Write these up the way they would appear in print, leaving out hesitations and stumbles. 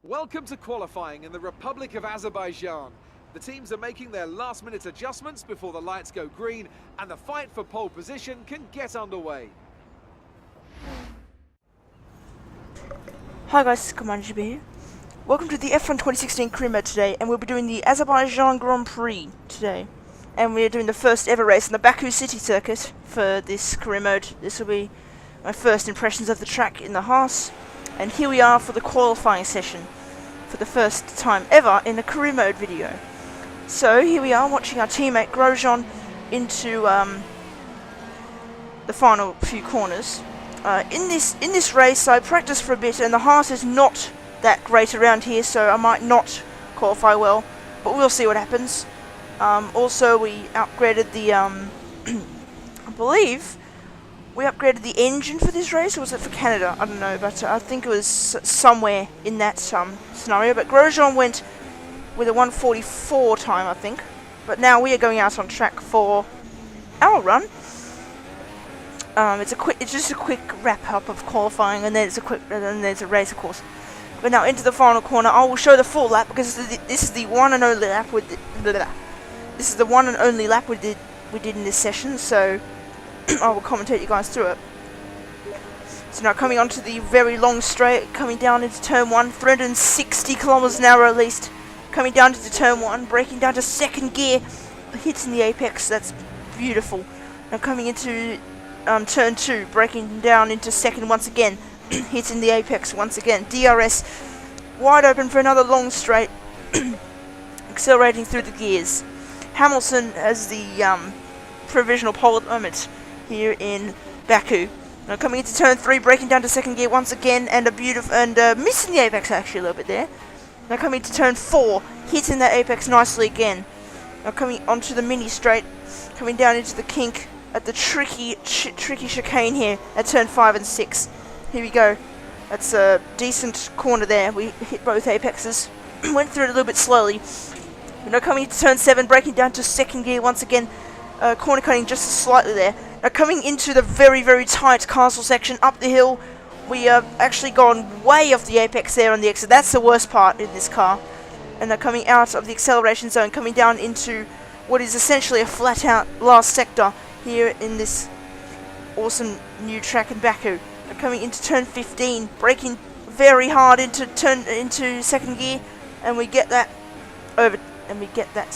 Welcome to qualifying in the Republic of Azerbaijan. The teams are making their last-minute adjustments before the lights go green, and the fight for pole position can get underway. Hi guys, CombinedYoutuber here. Welcome to the F1 2016 career mode today, and we'll be doing the Azerbaijan Grand Prix today. And we're doing the first ever race in the Baku city circuit for this career mode. This will be my first impressions of the track in the Haas. And here we are for the qualifying session for the first time ever in a career mode video. So here we are watching our teammate Grosjean into the final few corners. In this race I practiced for a bit, and the Haas is not that great around here, so I might not qualify well, but we'll see what happens. Also we upgraded the I believe we upgraded the engine for this race, or was it for Canada? I don't know, but I think it was somewhere in that scenario. But Grosjean went with a 1:44 time, I think. But now we are going out on track for our run. It's just a quick wrap up of qualifying, and then there's a race, of course. But now into the final corner, I will show the full lap because this is the one and only lap we did in this session. So I will commentate you guys through it. So now coming onto the very long straight, coming down into turn 1, 360 kilometers an hour at least. Coming down into turn 1, braking down to second gear, hitting the apex. That's beautiful. Now coming into turn 2, braking down into second once again, hitting the apex once again. DRS wide open for another long straight, accelerating through the gears. Hamilton has the provisional pole at the moment here in Baku. Now coming into turn 3, braking down to second gear once again, and missing the apex actually a little bit there. Now coming to turn 4, hitting that apex nicely again. Now coming onto the mini straight, coming down into the kink at the tricky chicane here at turn 5 and 6. Here we go. That's a decent corner there. We hit both apexes. Went through it a little bit slowly. Now coming into turn 7, braking down to second gear once again. Corner cutting just slightly there. Now coming into the very, very tight castle section up the hill, we have actually gone way off the apex there on the exit. That's the worst part in this car. And now coming out of the acceleration zone, coming down into what is essentially a flat out last sector here in this awesome new track in Baku. Now coming into turn 15, braking very hard into second gear, and we get that over, and we get that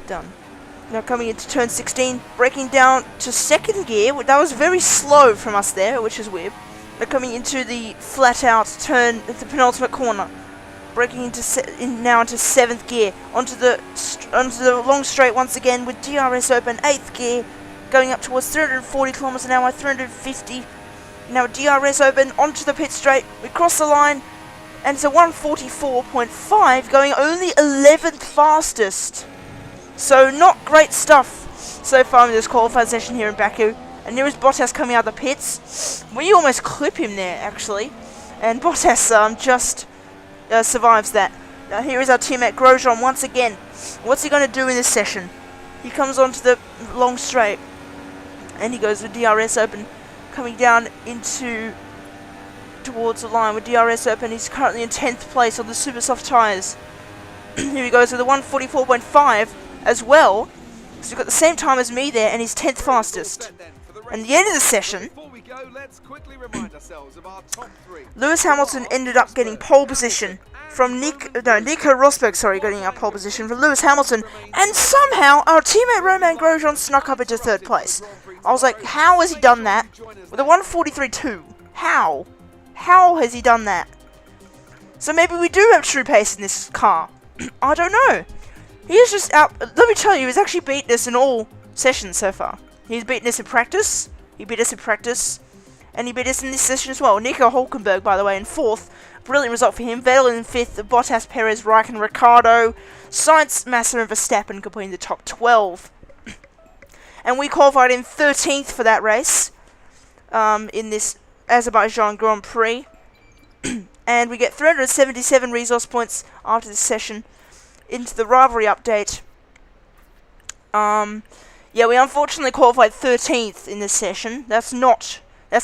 done. Now coming into turn 16, braking down to second gear. That was very slow from us there, which is weird. Now coming into the flat out turn at the penultimate corner, braking now into 7th gear, onto the long straight once again with DRS open, 8th gear, going up towards 340 kilometers an hour, 350. Now DRS open onto the pit straight. We cross the line, and it's a 1:44.5, going only 11th fastest. So not great stuff so far in this qualifying session here in Baku. And there is Bottas coming out of the pits. We almost clip him there actually, and Bottas just survives that. Now here is our teammate Grosjean once again. What's he going to do in this session? He comes onto the long straight, and he goes with DRS open, coming down towards the line with DRS open. He's currently in 10th place on the super soft tyres. Here he goes with a 1:44.5 as well. So he's got the same time as me there, and he's 10th fastest. And the end of the session, Lewis Hamilton ended up getting pole position from Nico Rosberg, getting up pole position for Lewis Hamilton, and somehow our teammate Romain Grosjean snuck up into 3rd place. I was like, how has he done that? With a 1:43.2. How? How has he done that? So maybe we do have true pace in this car. I don't know. He is just out. Let me tell you, he's actually beaten us in all sessions so far. He's beaten us in practice. He beat us in practice. And he beat us in this session as well. Nico Hülkenberg, by the way, in 4th. Brilliant result for him. Vettel in 5th. Bottas, Perez, Raikkonen, Ricciardo, Sainz, Massa, and Verstappen completing the top 12. And we qualified in 13th for that race. In this Azerbaijan Grand Prix. And we get 377 resource points after this session. Into the rivalry update. Yeah, we unfortunately qualified 13th in this session. That's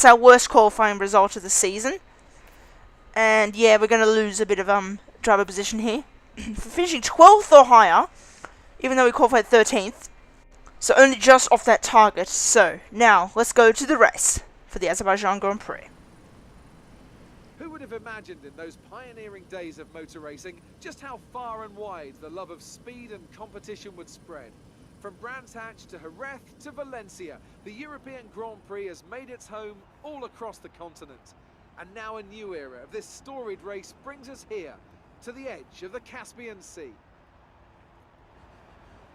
our worst qualifying result of the season. And yeah, we're going to lose a bit of driver position here. For finishing 12th or higher, even though we qualified 13th. So only just off that target. So now let's go to the race for the Azerbaijan Grand Prix. Who would have imagined in those pioneering days of motor racing just how far and wide the love of speed and competition would spread? From Brands Hatch to Jerez to Valencia, the European Grand Prix has made its home all across the continent. And now a new era of this storied race brings us here, to the edge of the Caspian Sea.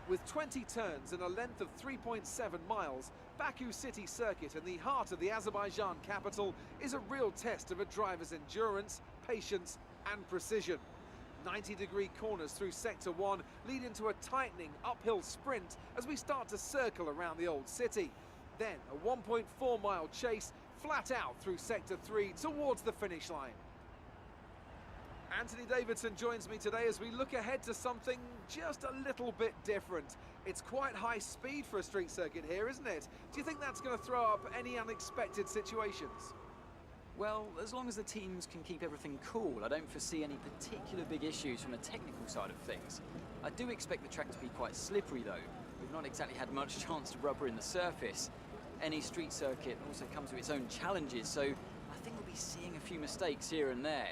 With 20 turns and a length of 3.7 miles, Baku City Circuit in the heart of the Azerbaijan capital is a real test of a driver's endurance, patience and precision. 90-degree corners through Sector 1 lead into a tightening uphill sprint as we start to circle around the old city. Then a 1.4-mile chase flat out through Sector 3 towards the finish line. Anthony Davidson joins me today as we look ahead to something just a little bit different. It's quite high speed for a street circuit here, isn't it? Do you think that's going to throw up any unexpected situations? Well, as long as the teams can keep everything cool, I don't foresee any particular big issues from the technical side of things. I do expect the track to be quite slippery though. We've not exactly had much chance to rubber in the surface. Any street circuit also comes with its own challenges, so I think we'll be seeing a few mistakes here and there.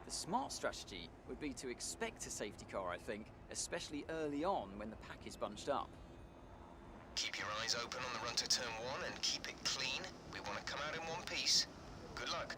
The smart strategy would be to expect a safety car, I think, especially early on when the pack is bunched up. Keep your eyes open on the run to turn 1 and keep it clean. We want to come out in one piece. Good luck.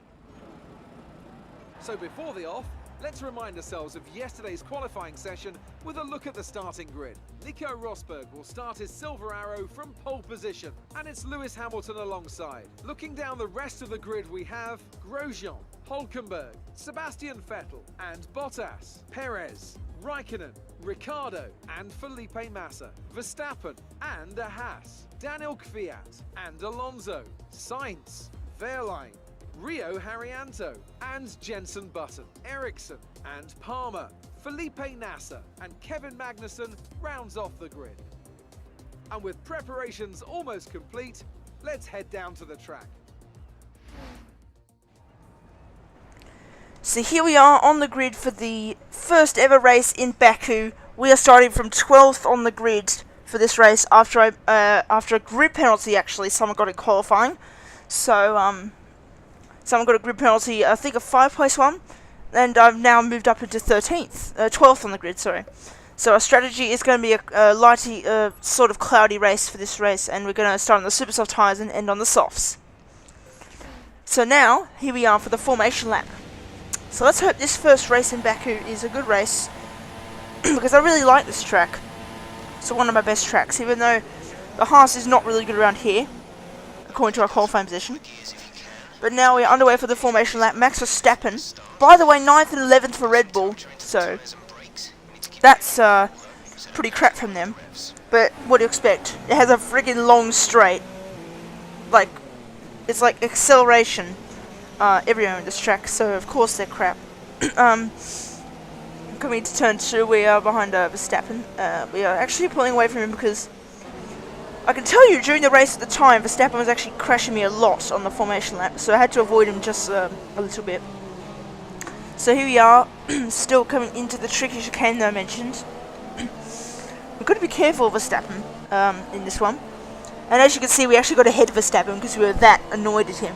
So before the off, let's remind ourselves of yesterday's qualifying session with a look at the starting grid. Nico Rosberg will start his silver arrow from pole position, and it's Lewis Hamilton alongside. Looking down the rest of the grid, we have Grosjean, Hülkenberg, Sebastian Vettel and Bottas, Perez, Raikkonen, Ricciardo and Felipe Massa, Verstappen and a Haas, Daniel Kvyat and Alonso, Sainz, Wehrlein, Rio Haryanto and Jenson Button, Ericsson and Palmer, Felipe Nasser and Kevin Magnussen rounds off the grid. And with preparations almost complete, let's head down to the track. So here we are on the grid for the first ever race in Baku. We are starting from 12th on the grid for this race after a grid penalty. Actually, someone got it qualifying. So someone got a grid penalty. I think a 5-place one, and I've now moved up into 12th on the grid. Sorry. So our strategy is going to be a lighty, sort of cloudy race for this race, and we're going to start on the super soft tyres and end on the softs. So now here we are for the formation lap. So let's hope this first race in Baku is a good race, because I really like this track. It's one of my best tracks, even though the Haas is not really good around here, according to our qualifying position. But now we're underway for the formation lap. Max Verstappen, by the way, 9th and 11th for Red Bull, so that's pretty crap from them. But what do you expect? It has a friggin' long straight. Like, it's like acceleration everywhere in this track, so of course they're crap. Coming to turn 2, we are behind Verstappen. We are actually pulling away from him because I can tell you during the race at the time, Verstappen was actually crashing me a lot on the formation lap, so I had to avoid him just a little bit. So here we are, still coming into the tricky chicane that I mentioned. We've got to be careful of Verstappen in this one. And as you can see, we actually got ahead of Verstappen because we were that annoyed at him.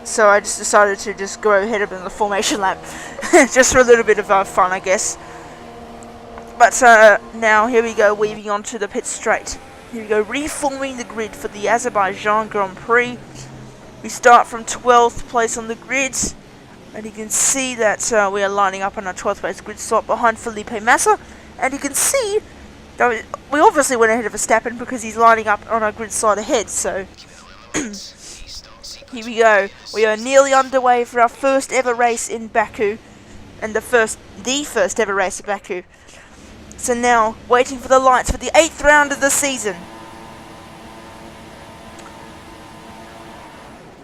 So I just decided to just go ahead of him in the formation lap, just for a little bit of fun, I guess. But now here we go, weaving on to the pit straight. Here we go, reforming the grid for the Azerbaijan Grand Prix. We start from 12th place on the grid, and you can see that we are lining up on our 12th place grid slot behind Felipe Massa. And you can see that we obviously went ahead of Verstappen because he's lining up on our grid slot ahead. So here we go. We are nearly underway for our first ever race in Baku, and the first ever race in Baku. So now, waiting for the lights for the 8th round of the season.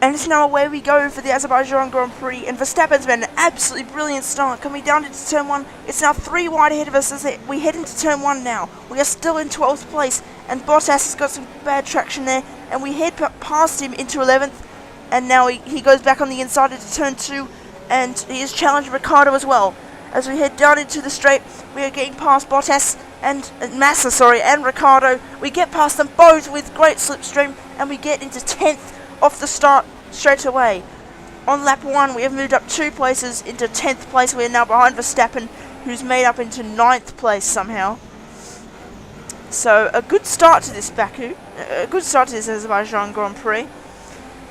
And it's now away we go for the Azerbaijan Grand Prix, and Verstappen's made an absolutely brilliant start. Coming down into turn 1, it's now 3 wide ahead of us as we head into turn 1 now. We are still in 12th place, and Bottas has got some bad traction there, and we head past him into 11th, and now he goes back on the inside into turn 2, and he is challenging Ricciardo as well. As we head down into the straight, we are getting past Bottas and Massa, and Ricciardo. We get past them both with great slipstream, and we get into 10th off the start straight away. On lap 1, we have moved up 2 places into 10th place. We are now behind Verstappen, who's made up into 9th place somehow. So a good start to this Baku, a good start to this Azerbaijan Grand Prix.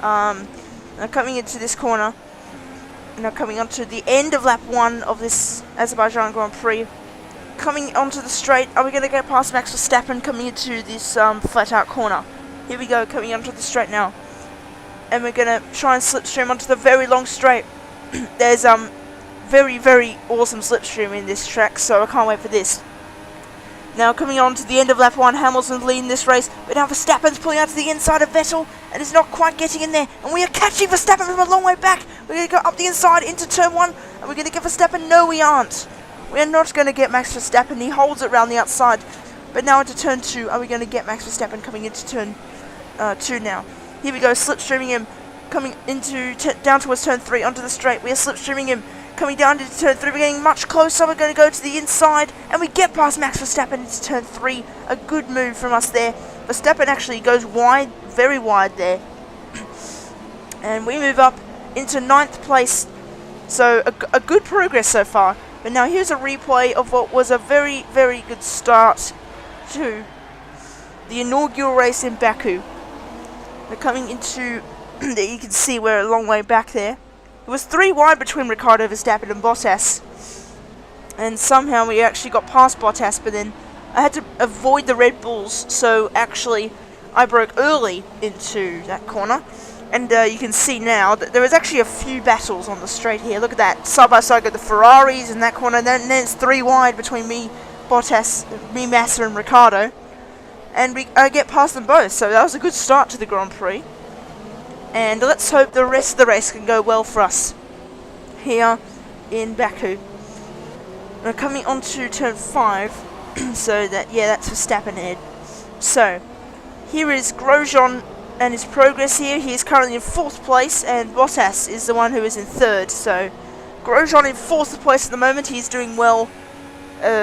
Now coming into this corner, now coming onto the end of lap 1 of this Azerbaijan Grand Prix. Coming onto the straight, are we going to get past Max Verstappen coming into this flat out corner? Here we go, coming onto the straight now. And we're going to try and slipstream onto the very long straight. There's very, very awesome slipstream in this track, so I can't wait for this. Now coming on to the end of lap 1, Hamilton's leading this race, but now Verstappen's pulling out to the inside of Vettel, and is not quite getting in there, and we are catching Verstappen from a long way back. We're going to go up the inside into turn 1, and we're going to get Verstappen. No, we aren't. We are not going to get Max Verstappen. He holds it around the outside, but now into turn 2, are we going to get Max Verstappen coming into turn 2 now? Here we go, slipstreaming him, coming into down towards turn 3 onto the straight. We are slipstreaming him. Coming down into turn 3, we're getting much closer. We're going to go to the inside, and we get past Max Verstappen into turn 3. A good move from us there. Verstappen actually goes wide, very wide there. And we move up into 9th place. So a good progress so far. But now here's a replay of what was a very, very good start to the inaugural race in Baku. We're coming into, you can see we're a long way back there. It was 3 wide between Ricciardo, Verstappen and Bottas. And somehow we actually got past Bottas, but then I had to avoid the Red Bulls, so actually I broke early into that corner. And you can see now that there was actually a few battles on the straight here. Look at that, side by side got the Ferraris in that corner, and then it's 3 wide between me, Bottas, me, Massa and Ricciardo. And I get past them both, so that was a good start to the Grand Prix. And let's hope the rest of the race can go well for us here in Baku. We're coming on to turn 5, so that, yeah, that's Verstappen ahead. So, here is Grosjean and his progress here. He is currently in 4th place, and Bottas is the one who is in 3rd. So, Grosjean in 4th place at the moment. He's doing well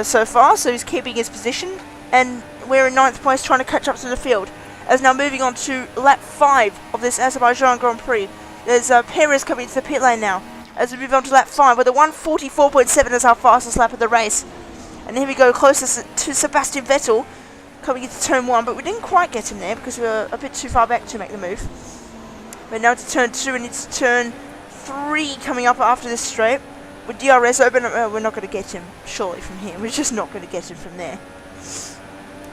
so far, so he's keeping his position. And we're in 9th place trying to catch up to the field. As now moving on to lap 5 of this Azerbaijan Grand Prix. There's Perez coming into the pit lane now. As we move on to lap 5, with a 1:44.7 as our fastest lap of the race. And here we go, closest to Sebastian Vettel, coming into turn 1, but we didn't quite get him there because we were a bit too far back to make the move. But now to turn 2 and it's turn 3 coming up after this straight. With DRS open, we're not going to get him, surely, from here. We're just not going to get him from there.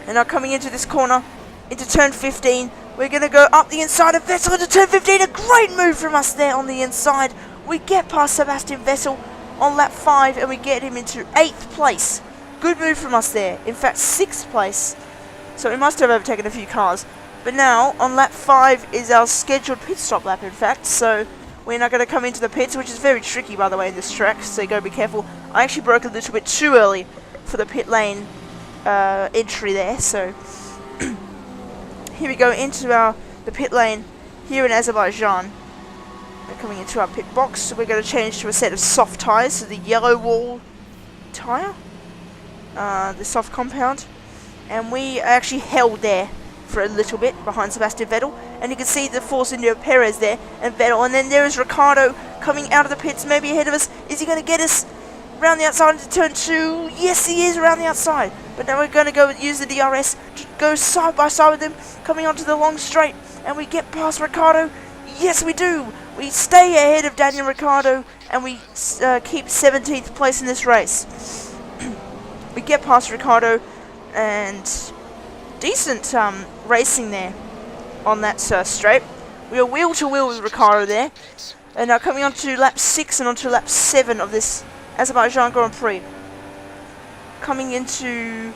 And now coming into this corner, into turn 15, we're going to go up the inside of Vettel into turn 15. A great move from us there on the inside. We get past Sebastian Vettel on lap 5 and we get him into 8th place. Good move from us there. In fact, 6th place. So we must have overtaken a few cars. But now, on lap 5 is our scheduled pit stop lap, in fact. So we're now going to come into the pits, which is very tricky, by the way, in this track. So you got to be careful. I actually broke a little bit too early for the pit lane entry there. So here we go into the pit lane here in Azerbaijan. We're coming into our pit box, so we're going to change to a set of soft tyres, so the yellow wall tyre, the soft compound, and we are actually held there for a little bit behind Sebastian Vettel, and you can see the Force India Perez there, and Vettel, and then there is Ricciardo coming out of the pits, maybe ahead of us. Is he going to get us around the outside into turn 2? Yes, he is, around the outside. But now we're going to go use the DRS to go side by side with him, coming onto the long straight, and we get past Ricciardo. Yes, we do. We stay ahead of Daniel Ricciardo, and we keep 17th place in this race. We get past Ricciardo, and decent racing there on that straight. We are wheel to wheel with Ricciardo there. And now coming on to lap 6 and on to lap 7 of this Azerbaijan Grand Prix. Coming into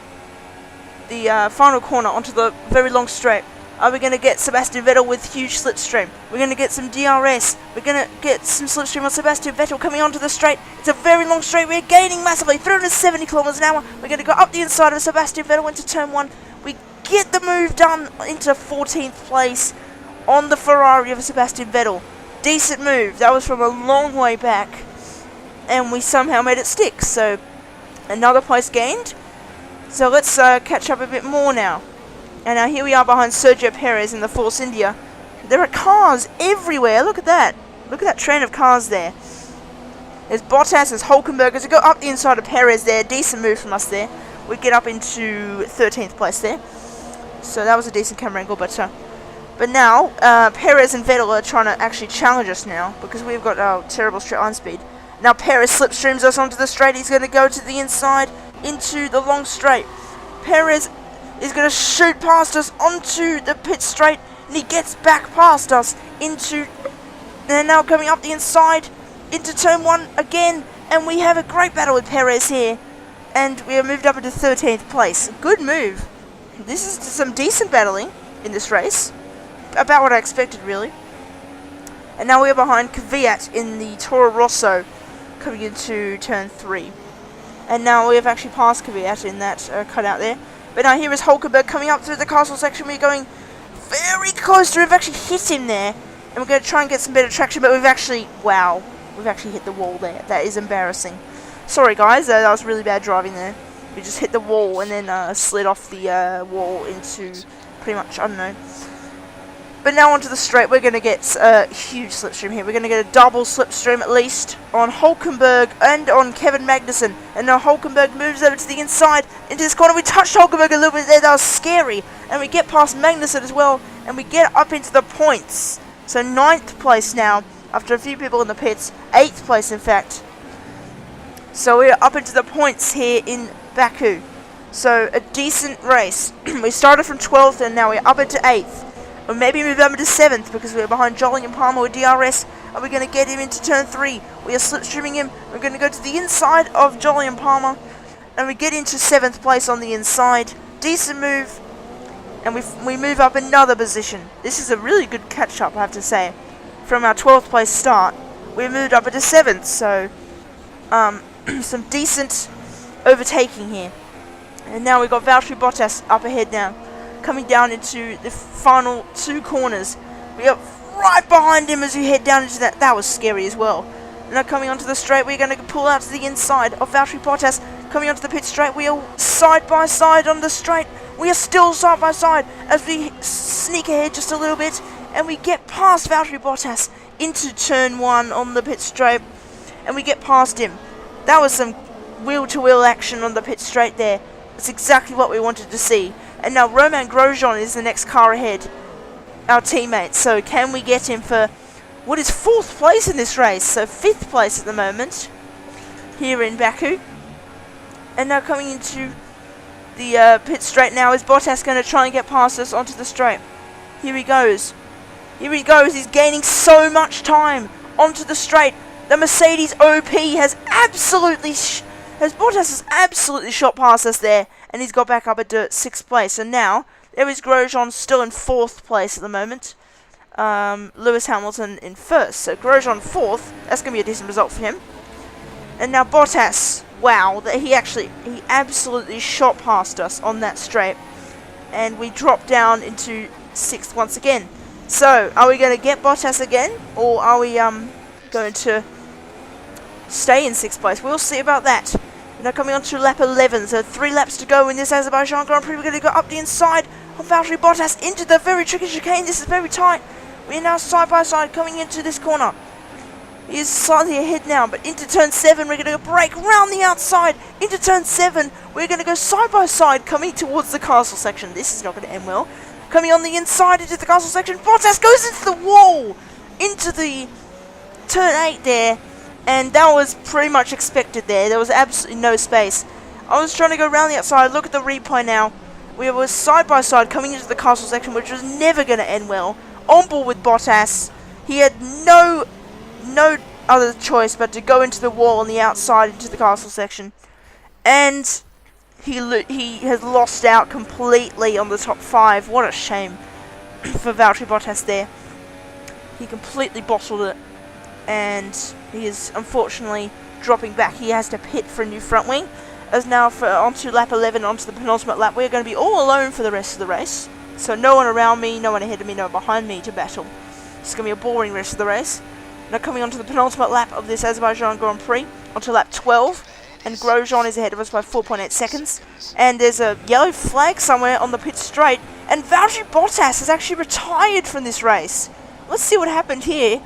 the final corner onto the very long straight. Are we going to get Sebastian Vettel with huge slipstream? We're going to get some DRS. We're going to get some slipstream on Sebastian Vettel coming onto the straight. It's a very long straight. We're gaining massively, 370 kilometers an hour. We're going to go up the inside of Sebastian Vettel into turn 1. We get the move done into 14th place on the Ferrari of Sebastian Vettel. Decent move. That was from a long way back. and we somehow made it stick. So another place gained. So let's catch up a bit more now. And now here we are behind Sergio Perez in the Force India. There are cars everywhere. Look at that. Look at that train of cars there. There's Bottas, there's Hulkenberg. As we go up the inside of Perez there, decent move from us there. We get up into 13th place there. So that was a decent camera angle, but now Perez and Vettel are trying to actually challenge us now because we've got our terrible straight line speed. Now Perez slipstreams us onto the straight. He's going to go to the inside into the long straight. Perez is going to shoot past us onto the pit straight, and he gets back past us into, and now coming up the inside into turn 1 again, and we have a great battle with Perez here, and we are moved up into 13th place. Good move. This is some decent battling in this race, about what I expected really. And now we are behind Kvyat in the Toro Rosso coming into turn 3. And now we have actually passed Kvyat in that cutout there. But now here is Hulkenberg coming up through the castle section. We're going very close to, we've actually hit him there. And we're going to try and get some better traction, but we've actually, wow, we've actually hit the wall there. That is embarrassing. Sorry guys, that was really bad driving there. We just hit the wall and then slid off the wall into pretty much, I don't know. But now onto the straight, we're going to get a huge slipstream here. We're going to get a double slipstream at least on Hulkenberg and on Kevin Magnussen. And now Hulkenberg moves over to the inside into this corner. We touched Hulkenberg a little bit there, that was scary. And we get past Magnussen as well, and we get up into the points. So 9th place now, after a few people in the pits. 8th place in fact. So we're up into the points here in Baku. So a decent race. We started from 12th and now we're up into 8th. Or maybe move up into 7th because we're behind Jolly and Palmer with DRS. Are we going to get him into turn 3? We are slipstreaming him. We're going to go to the inside of Jolly and Palmer. And we get into 7th place on the inside. Decent move. And we move up another position. This is a really good catch up, I have to say. From our 12th place start, we moved up into 7th. So some decent overtaking here. And now we've got Valtteri Bottas up ahead now, coming down into the final 2 corners. We are right behind him as we head down into that. That was scary as well. And now coming onto the straight, we're going to pull out to the inside of Valtteri Bottas. Coming onto the pit straight, we are side by side on the straight. We are still side by side as we sneak ahead just a little bit. And we get past Valtteri Bottas into turn 1 on the pit straight. And we get past him. That was some wheel-to-wheel action on the pit straight there. That's exactly what we wanted to see. And now Romain Grosjean is the next car ahead, our teammate. So can we get him for what is 4th place in this race? So 5th place at the moment here in Baku. And now coming into the pit straight now is Bottas going to try and get past us onto the straight. Here he goes. Here he goes. He's gaining so much time onto the straight. The Mercedes OP has absolutely Bottas has absolutely shot past us there, and he's got back up at 6th place. And now there is Grosjean still in 4th place at the moment. Lewis Hamilton in 1st. So Grosjean 4th. That's going to be a decent result for him. And now Bottas. Wow, he absolutely shot past us on that straight, and we drop down into 6th once again. So are we going to get Bottas again, or are we going to stay in 6th place? We'll see about that. Now coming on to lap 11, so 3 laps to go in this Azerbaijan Grand Prix. We're going to go up the inside of Valtteri Bottas into the very tricky chicane. This is very tight. We are now side by side coming into this corner. He is slightly ahead now, but into turn 7 we're going to brake round the outside. Into turn 7 we're going to go side by side coming towards the castle section. This is not going to end well. Coming on the inside into the castle section, Bottas goes into the wall, into the turn 8 there. And that was pretty much expected there. There was absolutely no space. I was trying to go around the outside. Look at the replay now. We were side by side coming into the castle section, which was never going to end well. On board with Bottas. He had no other choice but to go into the wall on the outside into the castle section. And he has lost out completely on the top 5. What a shame for Valtteri Bottas there. He completely bottled it. And he is unfortunately dropping back. He has to pit for a new front wing. As now onto lap 11, onto the penultimate lap, we're going to be all alone for the rest of the race. So no one around me, no one ahead of me, no one behind me to battle. It's going to be a boring rest of the race. Now coming onto the penultimate lap of this Azerbaijan Grand Prix. onto lap 12, and Grosjean is ahead of us by 4.8 seconds. And there's a yellow flag somewhere on the pit straight, and Valtteri Bottas has actually retired from this race. Let's see what happened here.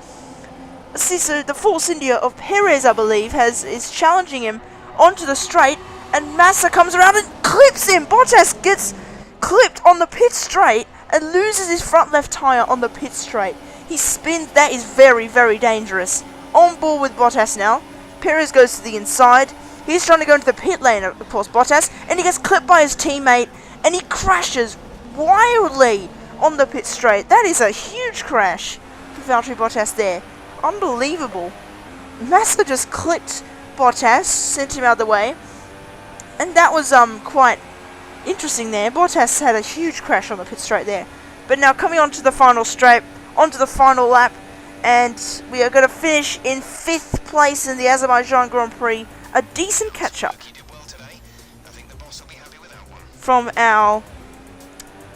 Let's see, so the Force India of Perez, I believe, is challenging him onto the straight, and Massa comes around and clips him. Bottas gets clipped on the pit straight and loses his front left tyre on the pit straight. He spins. That is very, very dangerous. On board with Bottas now. Perez goes to the inside. He's trying to go into the pit lane, of course, Bottas, and he gets clipped by his teammate, and he crashes wildly on the pit straight. That is a huge crash for Valtteri Bottas there. Unbelievable. Massa just clipped Bottas, sent him out of the way, and that was quite interesting there. Bottas had a huge crash on the pit straight there. But now coming onto the final straight, onto the final lap, and we are going to finish in 5th place in the Azerbaijan Grand Prix. A decent catch-up from our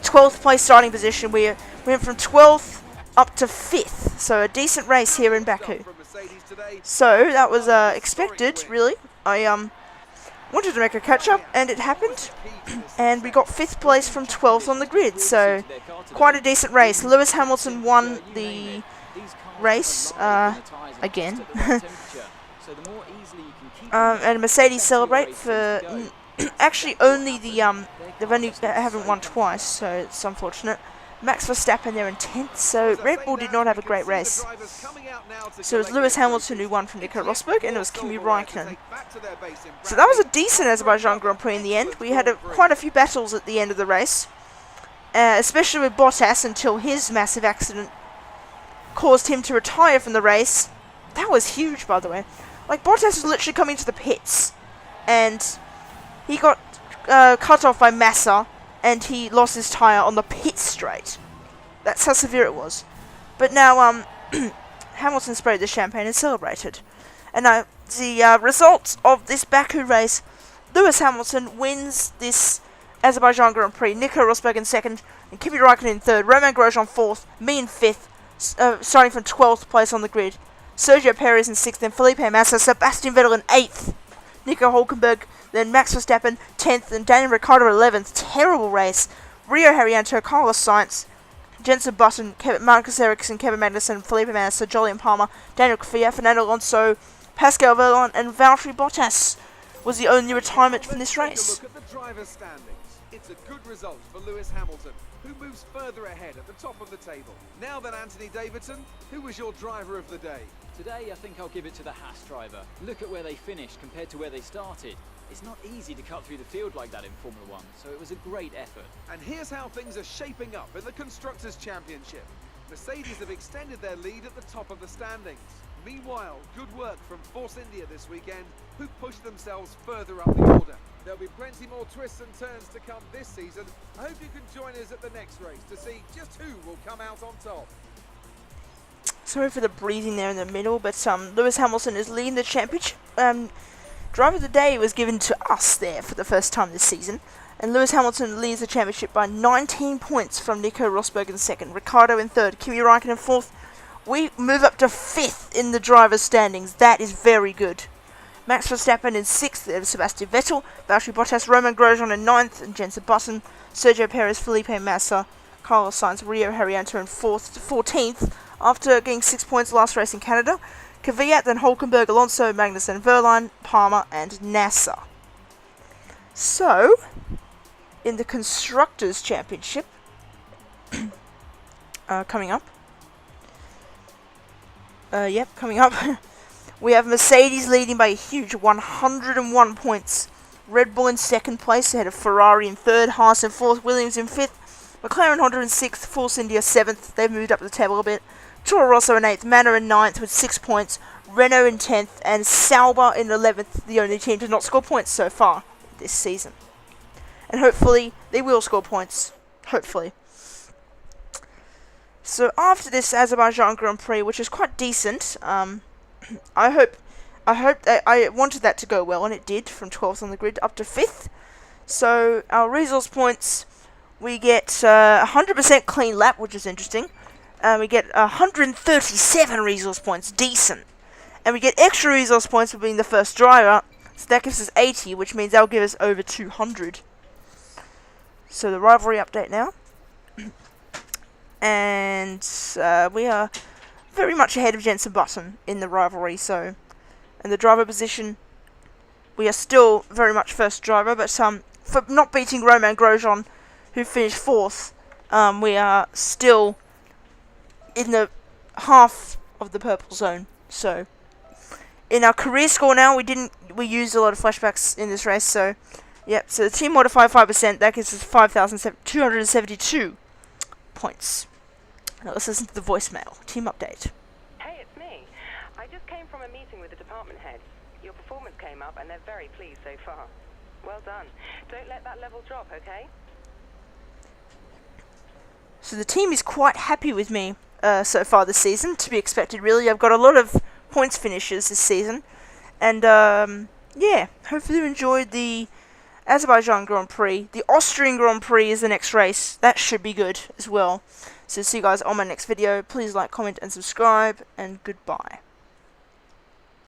12th place starting position. We went from 12th up to 5th, so a decent race here in Baku. So that was expected, really. I wanted to make a catch-up, and it happened. And we got 5th place from 12th on the grid, so quite a decent race. Lewis Hamilton won the race again. And Mercedes celebrate for actually only they've only haven't won twice, so it's unfortunate. Max Verstappen there in 10th, so Red Bull did not have a great race. So it was Lewis Hamilton who won from Nico Rosberg, and it was Kimi Räikkönen. So that was a decent Azerbaijan Grand Prix in the end. We had quite a few battles at the end of the race, especially with Bottas until his massive accident caused him to retire from the race. That was huge, by the way. Like, Bottas was literally coming to the pits, and he got cut off by Massa, and he lost his tyre on the pit straight. That's how severe it was. But now, Hamilton sprayed the champagne and celebrated. And now, the results of this Baku race, Lewis Hamilton wins this Azerbaijan Grand Prix, Nico Rosberg in 2nd, and Kimi Räikkönen in 3rd, Romain Grosjean 4th, me in 5th, starting from 12th place on the grid. Sergio Perez in 6th, then Felipe Massa, Sebastian Vettel in 8th, Nico Hülkenberg, then Max Verstappen 10th, and Daniel Ricciardo 11th. Terrible race. Rio Haryanto, Carlos Sainz, Jenson Button, Marcus Ericsson, Kevin Magnussen, Felipe Massa, Jolyon Palmer, Daniel Kvyat, Fernando Alonso, Pascal Wehrlein, and Valtteri Bottas was the only retirement from this race. Look at the driver's standings. It's a good result for Lewis Hamilton, who moves further ahead at the top of the table. Now then, Anthony Davidson, who was your driver of the day? Today, I think I'll give it to the Haas driver. Look at where they finished compared to where they started. It's not easy to cut through the field like that in Formula 1, so it was a great effort. And here's how things are shaping up in the Constructors' Championship. Mercedes have extended their lead at the top of the standings. Meanwhile, good work from Force India this weekend, who pushed themselves further up the order. There'll be plenty more twists and turns to come this season. I hope you can join us at the next race to see just who will come out on top. Sorry for the breathing there in the middle, but Lewis Hamilton is leading the championship. Driver of the day was given to us there for the first time this season, and Lewis Hamilton leads the championship by 19 points from Nico Rosberg in 2nd, Ricciardo in 3rd, Kimi Räikkönen in 4th. We move up to 5th in the driver's standings. That is very good. Max Verstappen in 6th, Sebastian Vettel, Valtteri Bottas, Romain Grosjean in 9th, and Jenson Button, Sergio Perez, Felipe Massa, Carlos Sainz, Rio Haryanto in 4th to 14th, after getting 6 points last race in Canada. Kvyat, then Hülkenberg, Alonso, Magnussen, Wehrlein, Palmer, and Nasser. So, in the Constructors' Championship, coming up, we have Mercedes leading by a huge 101 points. Red Bull in 2nd place, ahead of Ferrari in 3rd, Haas in 4th, Williams in 5th, McLaren Honda in 6th, Force India 7th, they've moved up the table a bit. Toro Rosso in 8th, Manor in 9th with 6 points, Renault in 10th, and Sauber in 11th, the only team to not score points so far this season. And hopefully, they will score points. Hopefully. So after this Azerbaijan Grand Prix, which is quite decent, I wanted that to go well, and it did, from 12th on the grid up to 5th. So our resource points, we get 100% clean lap, which is interesting. We get 137 resource points, decent. And we get extra resource points for being the first driver. So that gives us 80, which means that'll give us over 200. So the rivalry update now. And we are very much ahead of Jensen Button in the rivalry. So in the driver position, we are still very much first driver. But for not beating Roman Grosjean, who finished 4th, we are still in the half of the purple zone. So in our career score now, we used a lot of flashbacks in this race. So yep, so the team modified 5%, that gives us 5,272 points. Now let's listen to the voicemail. Team update. Hey, it's me. I just came from a meeting with the department heads. Your performance came up and they're very pleased so far. Well done. Don't let that level drop, okay? So the team is quite happy with me so far this season, to be expected really. I've got a lot of points finishes this season. And yeah, hopefully you enjoyed the Azerbaijan Grand Prix. The Austrian Grand Prix is the next race. That should be good as well. So see you guys on my next video. Please like, comment and subscribe, and goodbye.